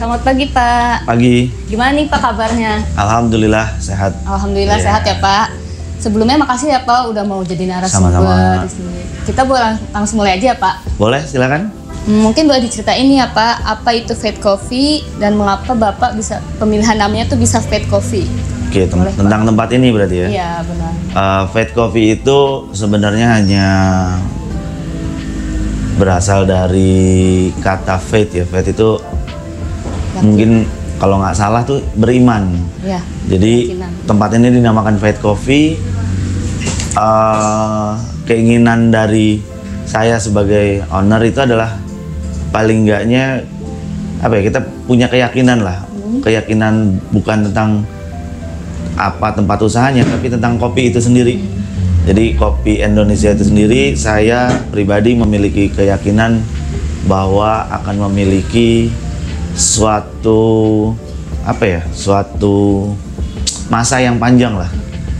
Selamat pagi Pak. Pagi. Gimana nih Pak kabarnya? Alhamdulillah sehat. Alhamdulillah sehat ya Pak. Sebelumnya makasih ya Pak udah mau jadi narasumber Sama-sama. di sini. Kita boleh langsung mulai aja ya Pak. Boleh, silakan. Mungkin boleh diceritain nih ya Pak, apa itu Fate Coffee dan mengapa Bapak bisa pemilihan namanya tuh bisa Fate Coffee? Oke, Boleh, tentang tempat ini berarti ya. Iya benar. Fate Coffee itu sebenarnya hanya berasal dari kata faith ya. Faith itu mungkin kalau nggak salah tuh beriman. Ya. Jadi Keyakinan. tempat ini dinamakan Fate Coffee. Keinginan dari saya sebagai owner itu adalah paling enggaknya apa ya, kita punya keyakinan lah. Keyakinan bukan tentang apa tempat usahanya, tapi tentang kopi itu sendiri. Jadi kopi Indonesia itu sendiri, saya pribadi memiliki keyakinan bahwa akan memiliki suatu masa yang panjang lah,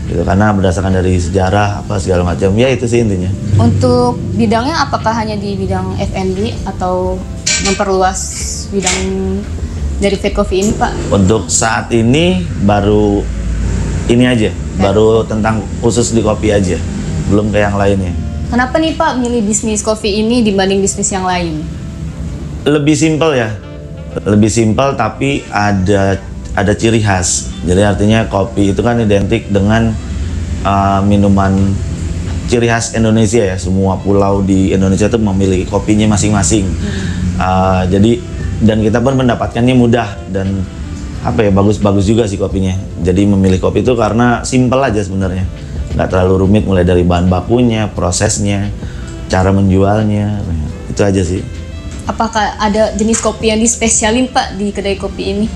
gitu, karena berdasarkan dari sejarah apa segala macam, ya itu sih intinya. Untuk bidangnya apakah hanya di bidang F&B atau memperluas bidang dari Fate Coffee ini Pak? Untuk saat ini baru ini aja, baru tentang khusus di kopi aja, belum ke yang lainnya. Kenapa nih Pak milih bisnis kopi ini dibanding bisnis yang lain? Lebih simpel ya, lebih simpel tapi ada ciri khas. Jadi artinya kopi itu kan identik dengan minuman ciri khas Indonesia ya. Semua pulau di Indonesia itu memiliki kopinya masing-masing. Jadi dan kita pun mendapatkannya mudah dan bagus-bagus juga sih kopinya. Jadi memilih kopi itu karena simpel aja sebenarnya, nggak terlalu rumit, mulai dari bahan bakunya, prosesnya, cara menjualnya, itu aja sih. Apakah ada jenis kopi yang dispesialin Pak di kedai kopi ini?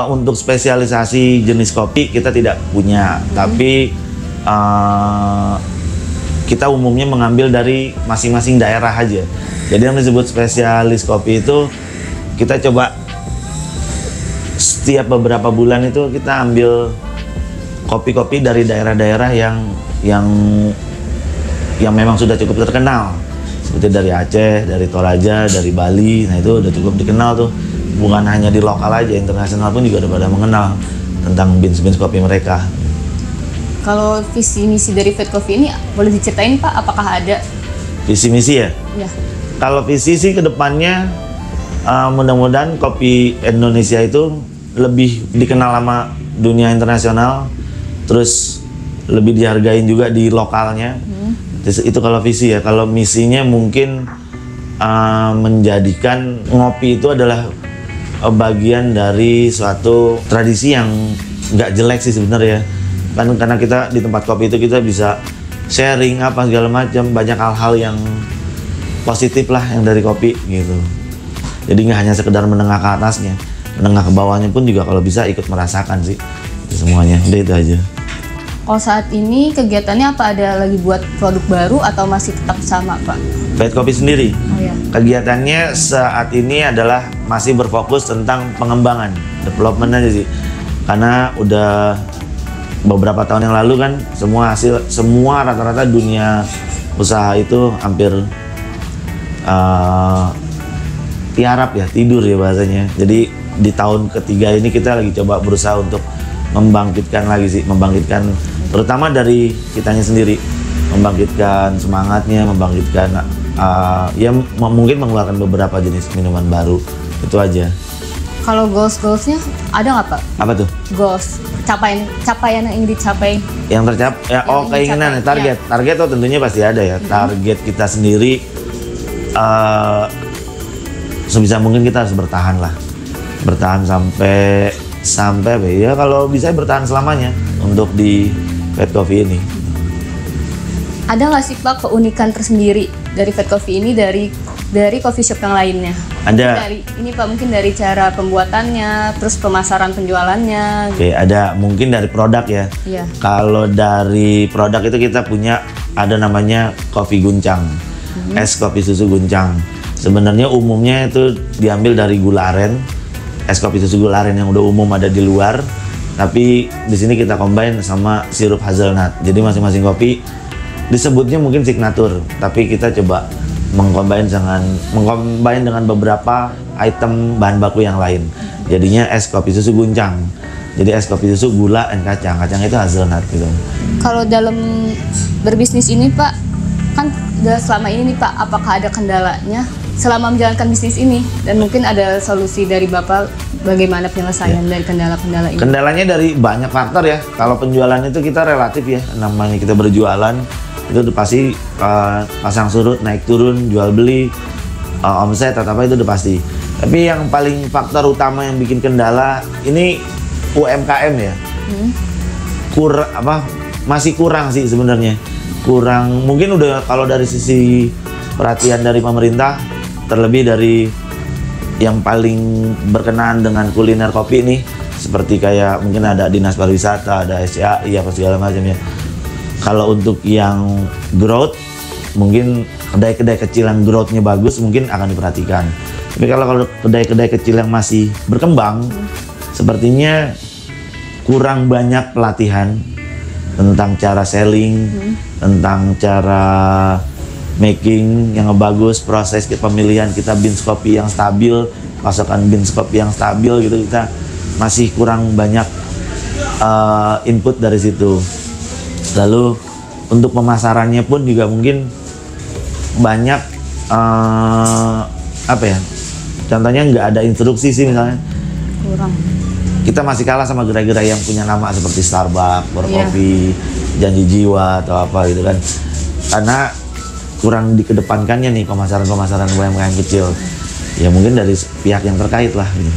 Untuk spesialisasi jenis kopi kita tidak punya, tapi kita umumnya mengambil dari masing-masing daerah aja. Jadi yang disebut spesialis kopi itu kita coba setiap beberapa bulan itu kita ambil kopi-kopi dari daerah-daerah yang memang sudah cukup terkenal, seperti dari Aceh, dari Toraja, dari Bali. Nah itu udah cukup dikenal tuh, bukan hanya di lokal aja, internasional pun juga udah pada mengenal tentang beans kopi mereka. Kalau visi misi dari Fate Coffee ini boleh diceritain Pak, apakah ada? Visi misi ya? Ya. Kalau visi sih kedepannya mudah-mudahan kopi Indonesia itu lebih dikenal sama dunia internasional, terus lebih dihargain juga di lokalnya. Itu kalau visi ya. Kalau misinya mungkin menjadikan ngopi itu adalah bagian dari suatu tradisi yang nggak jelek sih sebenarnya. Kan karena kita di tempat kopi itu kita bisa sharing apa segala macam, banyak hal-hal yang positif lah yang dari kopi gitu. Jadi nggak hanya sekedar menengah ke atasnya, menengah ke bawahnya pun juga kalau bisa ikut merasakan sih itu semuanya. Udah itu aja. Kalau saat ini kegiatannya apa, ada lagi buat produk baru atau masih tetap sama Pak? Fate Coffee sendiri, Oh ya. kegiatannya saat ini adalah masih berfokus tentang pengembangan, development aja sih. Karena udah beberapa tahun yang lalu kan semua rata-rata dunia usaha itu hampir tidur ya bahasanya. Jadi di tahun ketiga ini kita lagi coba berusaha untuk membangkitkan terutama dari kitanya sendiri, membangkitkan semangatnya, membangkitkan mungkin mengeluarkan beberapa jenis minuman baru, itu aja. Kalau goalsnya ada nggak Pak? Apa tuh? Goals, capaian yang ingin dicapai. Yang tercapai ya, Yang ingin keinginan, dicapai, target tuh tentunya pasti ada ya. Target kita sendiri sebisa mungkin kita harus bertahan sampai ya kalau bisa bertahan selamanya untuk di Fate Coffee ini. Ada nggak sih Pak keunikan tersendiri dari Fate Coffee ini dari coffee shop yang lainnya? Ada. Mungkin dari cara pembuatannya, terus pemasaran penjualannya. Oke, ada mungkin dari produk ya. Iya. Kalau dari produk itu kita punya ada namanya kopi guncang, es kopi susu guncang. Sebenarnya umumnya itu diambil dari gula aren, es kopi susu gula aren yang udah umum ada di luar. Tapi di sini kita combine sama sirup hazelnut. Jadi masing-masing kopi disebutnya mungkin signature, tapi kita coba mengcombine dengan beberapa item bahan baku yang lain. Jadinya es kopi susu guncang. Jadi es kopi susu, gula, dan kacang. Kacang itu hazelnut gitu. Kalau dalam berbisnis ini Pak, kan selama ini nih Pak, apakah ada kendalanya selama menjalankan bisnis ini? Dan mungkin ada solusi dari Bapak bagaimana penyelesaian dari kendala-kendala ini? Kendalanya dari banyak faktor ya. Kalau penjualan itu kita relatif ya, namanya kita berjualan itu udah pasti pasang surut, naik turun, jual beli, omset atau apa itu udah pasti. Tapi yang paling faktor utama yang bikin kendala ini UMKM ya. Masih kurang sih sebenarnya. Kurang, mungkin udah kalau dari sisi perhatian dari pemerintah, terlebih dari yang paling berkenaan dengan kuliner kopi ini, seperti kayak mungkin ada Dinas Pariwisata, ada SCAI, apa segala macamnya. Kalau untuk yang growth, mungkin kedai-kedai kecil yang growth-nya bagus mungkin akan diperhatikan. Tapi kalau kedai-kedai kecil yang masih berkembang, sepertinya kurang banyak pelatihan tentang cara selling, tentang cara making yang bagus, proses pemilihan kita beans kopi yang stabil, pasokan beans kopi yang stabil gitu, kita masih kurang banyak input dari situ. Lalu untuk pemasarannya pun juga mungkin banyak contohnya nggak ada instruksi sih misalnya. Kurang. Kita masih kalah sama gerai-gerai yang punya nama seperti Starbucks, Kopi, Janji Jiwa atau apa gitu kan. Karena kurang dikedepankannya nih pemasaran UMKM kecil. Ya mungkin dari pihak yang terkait lah gitu.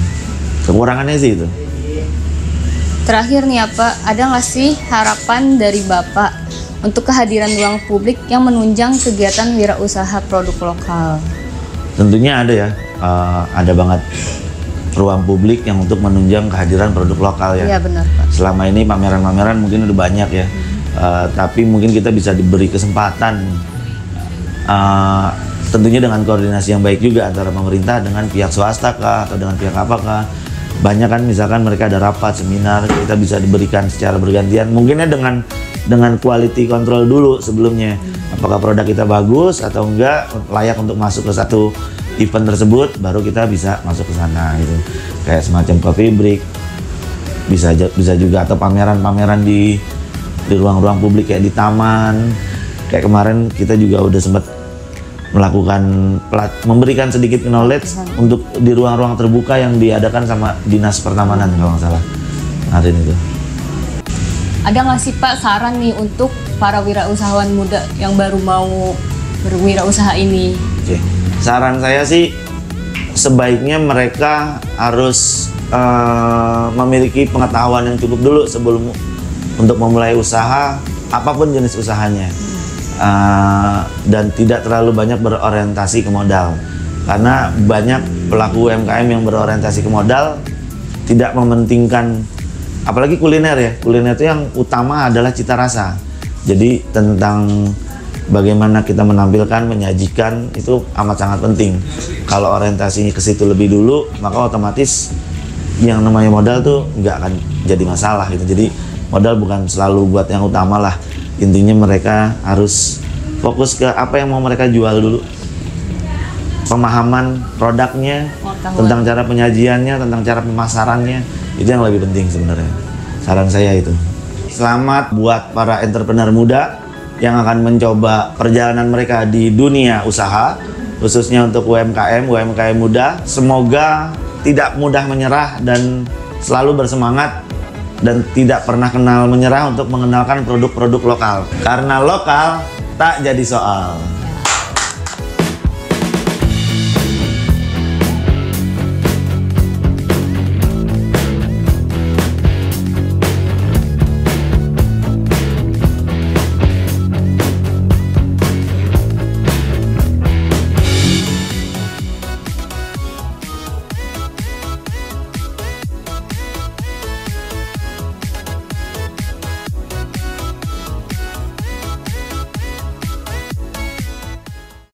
Kekurangannya sih itu. Terakhir nih Pak, ada nggak sih harapan dari Bapak untuk kehadiran ruang publik yang menunjang kegiatan wirausaha produk lokal? Tentunya ada ya, ada banget ruang publik yang untuk menunjang kehadiran produk lokal ya. Iya benar Pak. Selama ini pameran-pameran mungkin udah banyak ya, tapi mungkin kita bisa diberi kesempatan, tentunya dengan koordinasi yang baik juga antara pemerintah dengan pihak swasta kah, atau dengan pihak apakah. Banyak kan misalkan mereka ada rapat, seminar, kita bisa diberikan secara bergantian. Mungkinnya dengan quality control dulu sebelumnya. Apakah produk kita bagus atau enggak, layak untuk masuk ke satu event tersebut, baru kita bisa masuk ke sana gitu. Kayak semacam coffee break, bisa juga, atau pameran-pameran di ruang-ruang publik kayak di taman. Kayak kemarin kita juga udah sempat melakukan memberikan sedikit knowledge untuk di ruang-ruang terbuka yang diadakan sama Dinas Pertamanan kalau nggak salah kemarin itu. Ada nggak sih Pak saran nih untuk para wirausahawan muda yang baru mau berwirausaha ini? Oke. Saran saya sih sebaiknya mereka harus memiliki pengetahuan yang cukup dulu sebelum untuk memulai usaha apapun jenis usahanya. Dan tidak terlalu banyak berorientasi ke modal, karena banyak pelaku UMKM yang berorientasi ke modal tidak mementingkan, apalagi kuliner ya. Kuliner itu yang utama adalah cita rasa. Jadi tentang bagaimana kita menampilkan, menyajikan itu amat sangat penting. Kalau orientasinya ke situ lebih dulu, maka otomatis yang namanya modal tuh nggak akan jadi masalah gitu. Jadi modal bukan selalu buat yang utama lah. Intinya mereka harus fokus ke apa yang mau mereka jual dulu. Pemahaman produknya, tentang cara penyajiannya, tentang cara pemasarannya, itu yang lebih penting sebenarnya. Saran saya itu. Selamat buat para entrepreneur muda yang akan mencoba perjalanan mereka di dunia usaha, khususnya untuk UMKM muda. Semoga tidak mudah menyerah dan selalu bersemangat, dan tidak pernah kenal menyerah untuk mengenalkan produk-produk lokal. Karena lokal tak jadi soal.